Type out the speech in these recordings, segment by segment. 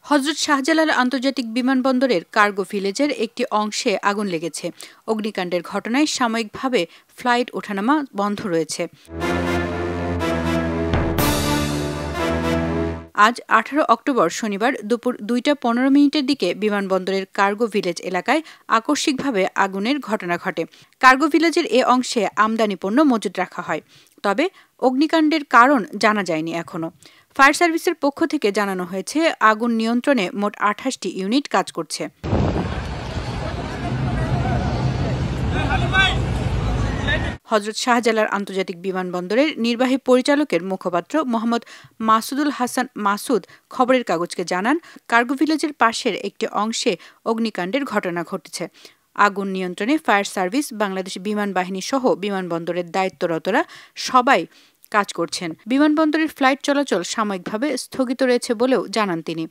হযরত শাহজালাল আন্তর্জাতিক বিমানবন্দরের কার্গো ভিলেজের একটি অংশে আগুন লেগেছে। অগ্নিকাণ্ডের ঘটনায় সাময়িকভাবে ফ্লাইট ওঠানামা বন্ধ রয়েছে। আজ 18 অক্টোবর শনিবার দুপুর 2টা 15 মিনিটের দিকে বিমানবন্দরের কার্গো ভিলেজ এলাকায় আকস্মিকভাবে আগুনের ঘটনা ঘটে। কার্গো ভিলেজের এ অংশে আমদানি পণ্য মজুত রাখা হয়। তবে অগ্নিকাণ্ডের কারণ জানা যায়নি এখনো। ফায়ার সার্ভিসের পক্ষ থেকে জানানো হয়েছে, আগুন নিয়ন্ত্রণে মোট 28টি ইউনিট কাজ করছে। হযরত শাহজালাল আন্তর্জাতিক বিমানবন্দরের নির্বাহী পরিচালকের মুখপাত্র মোহাম্মদ মাসুদুল হাসান মাসুদ খবরের কাগজকে জানান, কার্গো ভিলেজের পাশের একটি অংশে অগ্নিকাণ্ডের ঘটনা ঘটেছে। আগুন নিয়ন্ত্রণে ফায়ার সার্ভিস, বাংলাদেশ বিমান বাহিনী সহ বিমানবন্দরের দায়িত্বরতরা সবাই কাজ করছেন। বিমানবন্দরের ফ্লাইট চলাচল সাময়িকভাবে স্থগিত রয়েছে বলেও জানান তিনি।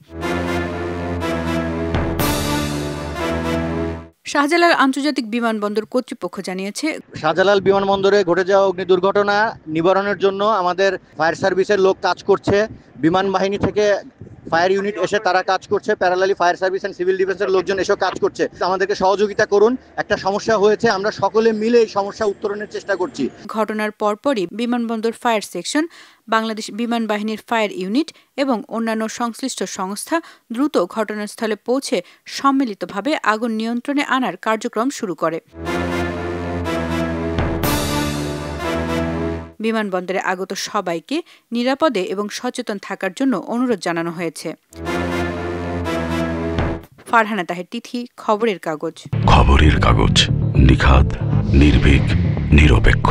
শাহজালাল আন্তর্জাতিক বিমানবন্দর কর্তৃপক্ষ জানিয়েছে, শাহজালাল বিমানবন্দরে ঘটে যাওয়া অগ্নি দুর্ঘটনা নিবারণের জন্য আমাদের ফায়ার সার্ভিসের লোক কাজ করছে। বিমান বাহিনী থেকে ফায়ার ইউনিট এসে তারা কাজ করছে। Parallelly fire service and civil ডিফেন্সের লোকজন এসেও কাজ করছে। আমাদেরকে সহযোগিতা করুন। একটা সমস্যা হয়েছে, আমরা সকলে মিলে এই সমস্যা উত্তরণের চেষ্টা করছি। ঘটনার পরপরই বিমানবন্দর ফায়ার সেকশন, বাংলাদেশ বিমান বাহিনীর ফায়ার ইউনিট এবং অন্যান্য সংশ্লিষ্ট সংস্থা দ্রুত ঘটনাস্থলে পৌঁছে সম্মিলিতভাবে আগুন নিয়ন্ত্রণে আনার কার্যক্রম শুরু করে। বিমানবন্দরে আগত সবাইকে নিরাপদে এবং সচেতন থাকার জন্য অনুরোধ জানানো হয়েছে। ফারহানা তাহের তিথি, খবরের কাগজ। খবরের কাগজ, নিখাত, নির্ভীক, নিরপেক্ষ।